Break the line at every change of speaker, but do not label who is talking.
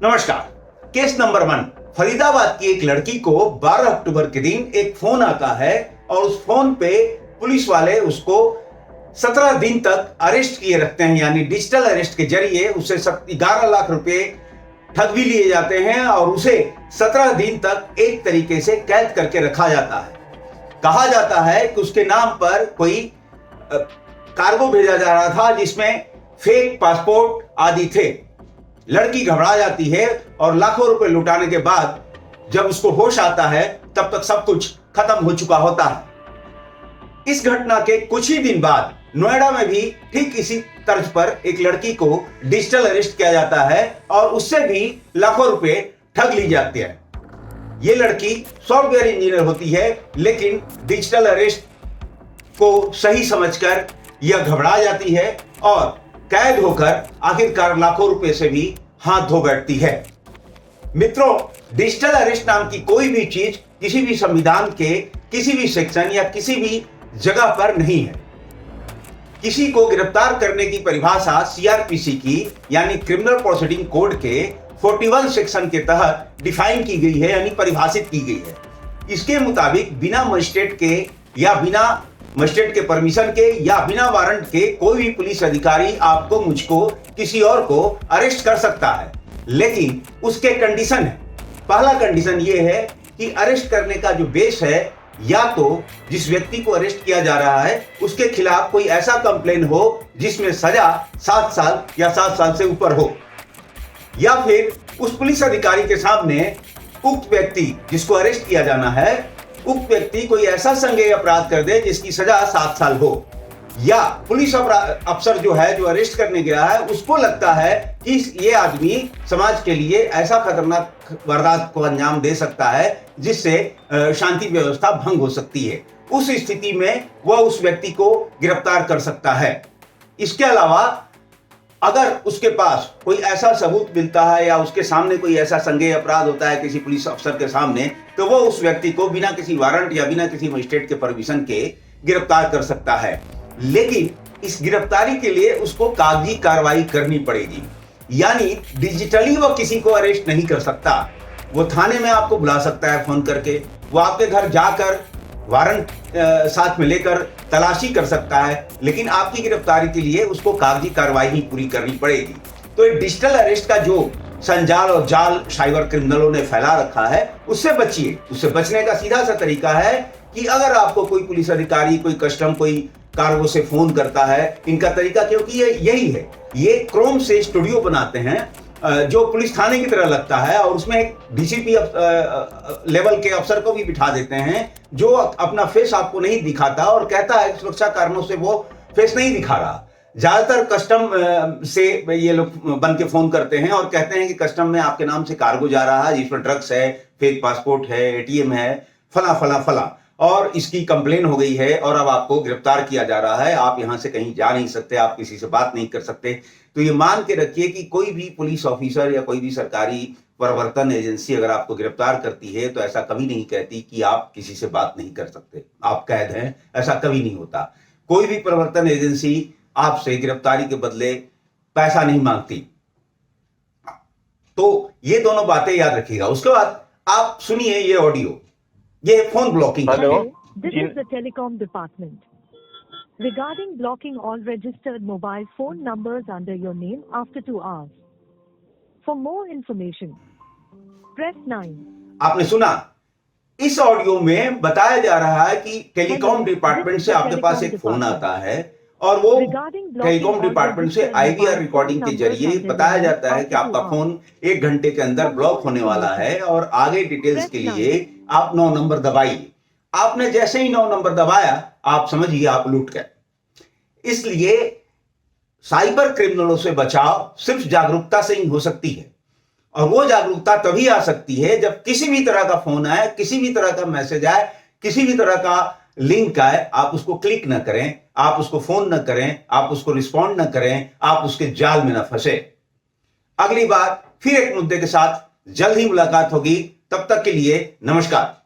नमस्कार। Case number 1। Faridabad की एक लड़की को 12 अक्टूबर के दिन एक फोन आता है और उस फोन पे पुलिस वाले उसको 17 दिन तक अरेस्ट किए रखते हैं, यानी डिजिटल अरेस्ट के जरिए उसे 11 लाख रुपए ठग भी लिए जाते हैं और उसे 17 दिन तक एक तरीके से कैद करके रखा जाता है। कहा जाता है कि उसके नाम पर कोई कार्गो भेजा जा रहा था जिसमें फेक पासपोर्ट आदि थे। लड़की घबरा जाती है और लाखों रुपए लुटाने के बाद जब उसको होश आता है तब तक सब कुछ खत्म हो चुका होता है। इस घटना के कुछ ही दिन बाद नोएडा में भी ठीक इसी तर्ज पर एक लड़की को डिजिटल अरेस्ट किया जाता है और उससे भी लाखों रुपए ठग ली जाती है। ये लड़की सॉफ्टवेयर इंजीनियर होती है, लेकिन डिजिटल अरेस्ट को सही समझकर यह घबरा जाती है और कैद होकर आखिरकार लाखों रुपए से भी हाथ धो बैठती है। मित्रों, डिजिटल अरेस्ट नाम की कोई भी चीज किसी भी संविधान के किसी भी सेक्शन या किसी भी जगह पर नहीं है। किसी को गिरफ्तार करने की परिभाषा सीआरपीसी की यानी क्रिमिनल प्रोसीडिंग कोड के 41 सेक्शन के तहत डिफाइन की गई है, यानी परिभाषित की गई है। इसके मुताबिक बिना मजिस्ट्रेट के या बिना मजिस्ट्रेट के परमिशन के या बिना वारंट के कोई भी पुलिस अधिकारी आपको, मुझको, किसी और को अरेस्ट कर सकता है, लेकिन उसके कंडीशन है। पहला कंडीशन यह है कि अरेस्ट करने का जो बेस है, या तो जिस व्यक्ति को अरेस्ट किया जा रहा है उसके खिलाफ कोई ऐसा कंप्लेन हो जिसमें सजा 7 साल या 7 साल से ऊपर हो, या फिर उस पुलिस अधिकारी के सामने उक्त व्यक्ति जिसको अरेस्ट किया जाना है, उक्त व्यक्ति कोई ऐसा संज्ञेय अपराध कर दे जिसकी सजा 7 साल हो, या पुलिस अफसर जो है जो अरेस्ट करने गया है उसको लगता है कि ये आदमी समाज के लिए ऐसा खतरनाक वारदात को अंजाम दे सकता है जिससे शांति व्यवस्था भंग हो सकती है। उस स्थिति में वह उस व्यक्ति को गिरफ्तार कर सकता है। इसके अलावा अगर उसके पास कोई ऐसा सबूत मिलता है या उसके सामने कोई ऐसा संज्ञेय अपराध होता है किसी पुलिस अफसर के सामने, तो वो उस व्यक्ति को बिना किसी वारंट या बिना किसी मजिस्ट्रेट के परमिशन के गिरफ्तार कर सकता है। लेकिन इस गिरफ्तारी के लिए उसको कागजी कार्रवाई करनी पड़ेगी, यानी डिजिटली वो किसी को अरेस्ट नहीं कर सकता। वो थाने में आपको बुला सकता है फोन करके, वो आपके घर जाकर वारंट साथ में लेकर तलाशी कर सकता है, लेकिन आपकी गिरफ्तारी के लिए उसको कागजी कार्रवाई ही पूरी करनी पड़ेगी। तो डिजिटल अरेस्ट का जो संजाल और जाल साइबर क्रिमिनलों ने फैला रखा है उससे बचिए। उससे बचने का सीधा सा तरीका है कि अगर आपको कोई पुलिस अधिकारी, कोई कस्टम, कोई कार्गो से फोन करता है, इनका तरीका क्योंकि ये यही है, ये क्रोम से स्टूडियो बनाते हैं जो पुलिस थाने की तरह लगता है और उसमें एक डीसीपी लेवल के अफसर को भी बिठा देते हैं जो अपना फेस आपको नहीं दिखाता और कहता है सुरक्षा कारणों से वो फेस नहीं दिखा रहा। ज्यादातर कस्टम से ये लोग बन के फोन करते हैं और कहते हैं कि कस्टम में आपके नाम से कार्गो जा रहा है जिसमें ड्रग्स है, फेक पासपोर्ट है, एटीएम है, फला फला फला, और इसकी कंप्लेन हो गई है और अब आपको गिरफ्तार किया जा रहा है, आप यहां से कहीं जा नहीं सकते, आप किसी से बात नहीं कर सकते। तो ये मान के रखिए कि कोई भी पुलिस ऑफिसर या कोई भी सरकारी प्रवर्तन एजेंसी अगर आपको गिरफ्तार करती है तो ऐसा कभी नहीं कहती कि आप किसी से बात नहीं कर सकते, आप कैद हैं, ऐसा कभी नहीं होता। कोई भी प्रवर्तन एजेंसी आपसे गिरफ्तारी के बदले पैसा नहीं मांगती। तो ये दोनों बातें याद रखिएगा। उसके बाद आप सुनिए ये ऑडियो, ये phone blocking.
Hello, this is the telecom department regarding blocking all registered mobile phone numbers under your name after 2 hours. For more information, press 9.
आपने सुना, इस ऑडियो में बताया जा रहा है कि टेलीकॉम डिपार्टमेंट से आपके पास एक फोन आता है और वो टेलीकॉम डिपार्टमेंट से आईवीआर रिकॉर्डिंग के जरिए बताया जाता है कि आपका फोन 1 घंटे के अंदर ब्लॉक होने वाला है और आगे डिटेल्स के लिए आप 9 नंबर दबाइए। आपने जैसे ही 9 नंबर दबाया, आप समझिए आप लूट गए। इसलिए साइबर क्रिमिनलों से बचाव सिर्फ जागरूकता से ही हो सकती है, और वो जागरूकता तभी आ सकती है जब किसी भी तरह का फोन आए, किसी भी तरह का मैसेज आए, किसी भी तरह का लिंक आए, आप उसको क्लिक ना करें, आप उसको फोन ना करें, आप उसको रिस्पॉन्ड ना करें, आप उसके जाल में ना फंसे। अगली बार फिर एक मुद्दे के साथ जल्द ही मुलाकात होगी। तब तक के लिए नमस्कार।